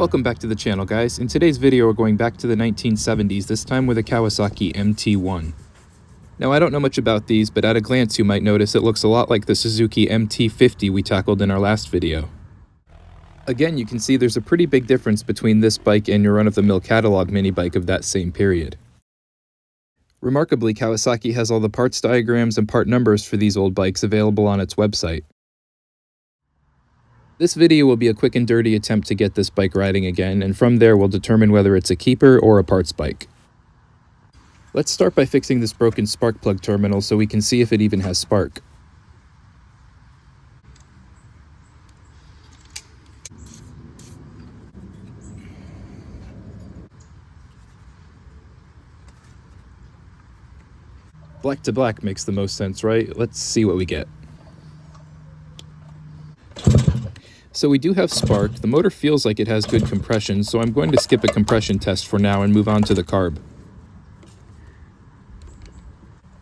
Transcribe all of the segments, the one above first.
Welcome back to the channel, guys. In today's video we're going back to the 1970s, this time with a Kawasaki MT1. Now I don't know much about these, but at a glance you might notice it looks a lot like the Suzuki MT50 we tackled in our last video. Again, you can see there's a pretty big difference between this bike and your run-of-the-mill catalog mini bike of that same period. Remarkably, Kawasaki has all the parts diagrams and part numbers for these old bikes available on its website. This video will be a quick and dirty attempt to get this bike riding again, and from there we'll determine whether it's a keeper or a parts bike. Let's start by fixing this broken spark plug terminal so we can see if it even has spark. Black to black makes the most sense, right? Let's see what we get. So we do have spark. The motor feels like it has good compression, so I'm going to skip a compression test for now and move on to the carb.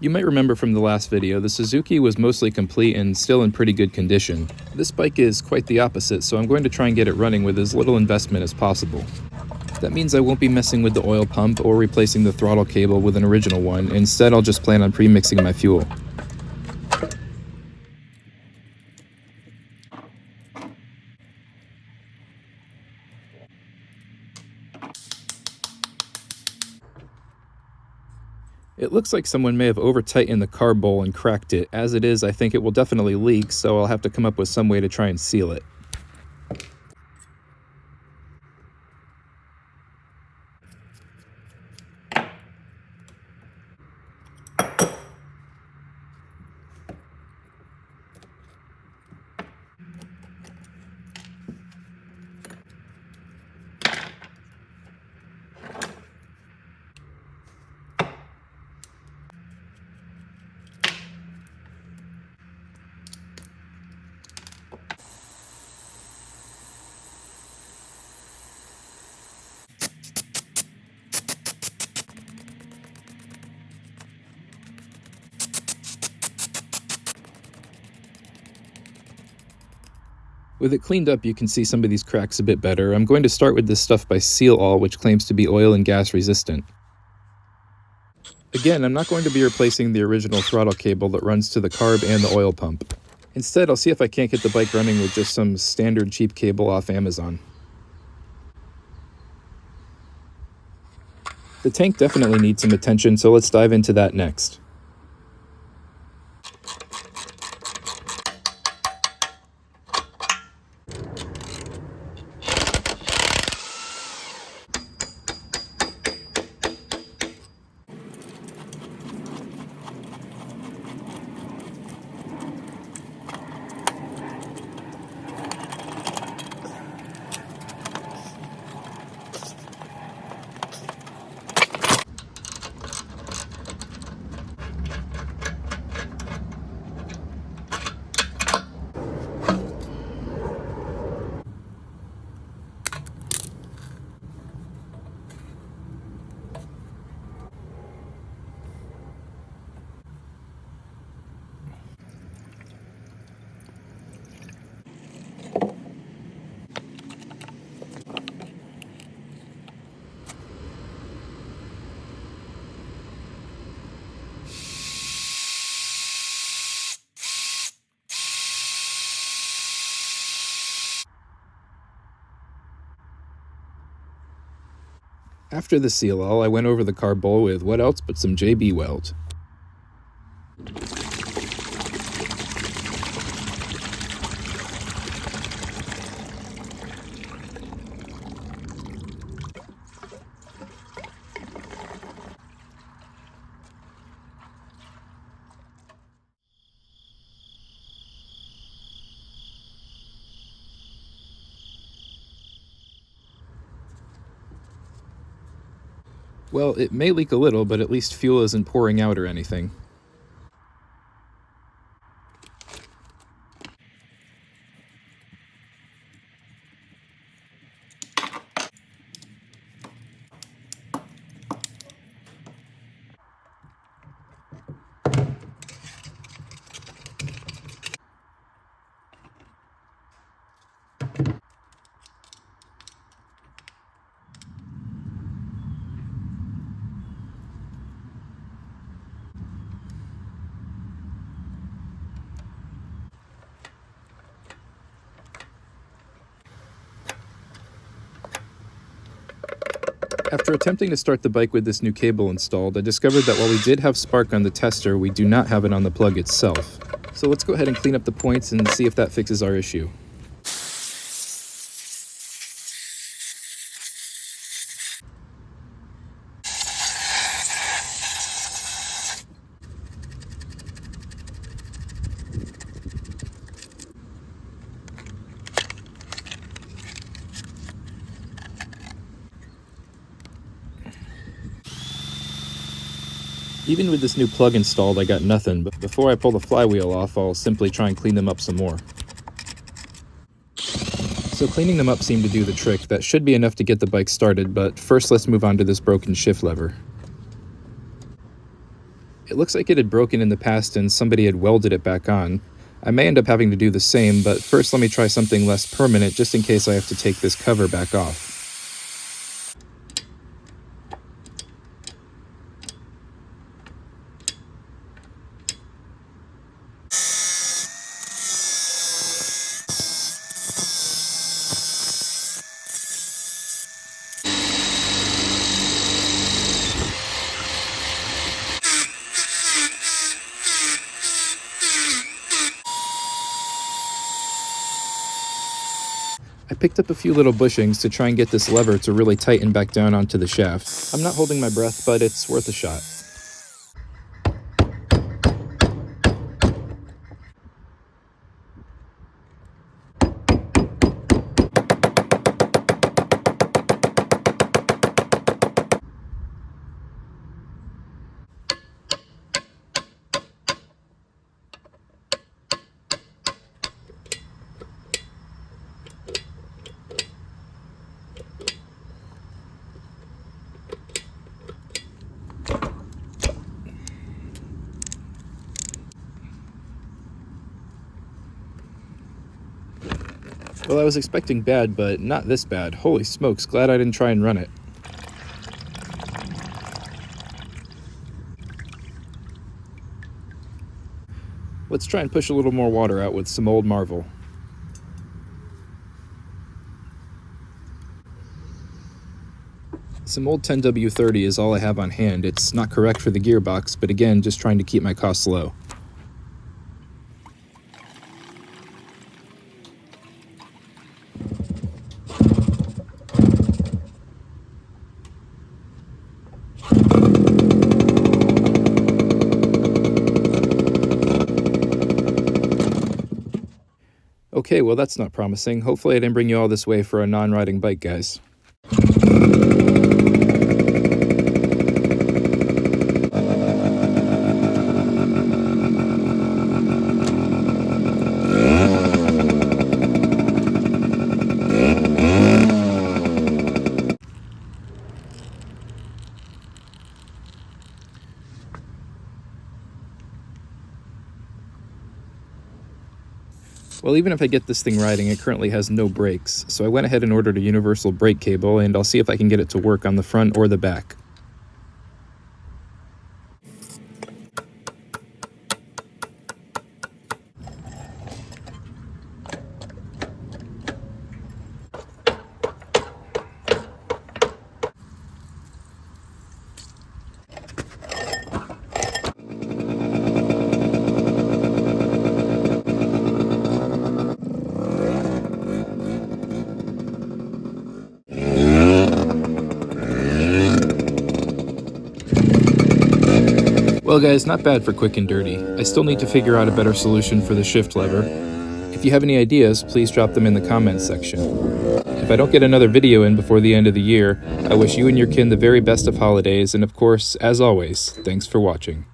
You might remember from the last video, the Suzuki was mostly complete and still in pretty good condition. This bike is quite the opposite, so I'm going to try and get it running with as little investment as possible. That means I won't be messing with the oil pump or replacing the throttle cable with an original one. Instead, I'll just plan on pre-mixing my fuel. It looks like someone may have over-tightened the carb bowl and cracked it. As it is, I think it will definitely leak, so I'll have to come up with some way to try and seal it. With it cleaned up, you can see some of these cracks a bit better. I'm going to start with this stuff by Seal All, which claims to be oil and gas resistant. Again, I'm not going to be replacing the original throttle cable that runs to the carb and the oil pump. Instead, I'll see if I can't get the bike running with just some standard cheap cable off Amazon. The tank definitely needs some attention, so let's dive into that next. After the seal all, I went over the carb bowl with what else but some JB Weld. Well, it may leak a little, but at least fuel isn't pouring out or anything. After attempting to start the bike with this new cable installed, I discovered that while we did have spark on the tester, we do not have it on the plug itself. So let's go ahead and clean up the points and see if that fixes our issue. Even with this new plug installed, I got nothing, but before I pull the flywheel off, I'll simply try and clean them up some more. So cleaning them up seemed to do the trick. That should be enough to get the bike started, but first let's move on to this broken shift lever. It looks like it had broken in the past and somebody had welded it back on. I may end up having to do the same, but first let me try something less permanent just in case I have to take this cover back off. I picked up a few little bushings to try and get this lever to really tighten back down onto the shaft. I'm not holding my breath, but it's worth a shot. Well, I was expecting bad, but not this bad. Holy smokes, glad I didn't try and run it. Let's try and push a little more water out with some old Marvel. Some old 10W30 is all I have on hand. It's not correct for the gearbox, but again, just trying to keep my costs low. Okay, well that's not promising. Hopefully I didn't bring you all this way for a non-riding bike, guys. Well, even if I get this thing riding, it currently has no brakes, so I went ahead and ordered a universal brake cable, and I'll see if I can get it to work on the front or the back. Well guys, not bad for quick and dirty. I still need to figure out a better solution for the shift lever. If you have any ideas, please drop them in the comments section. If I don't get another video in before the end of the year, I wish you and your kin the very best of holidays, and of course, as always, thanks for watching.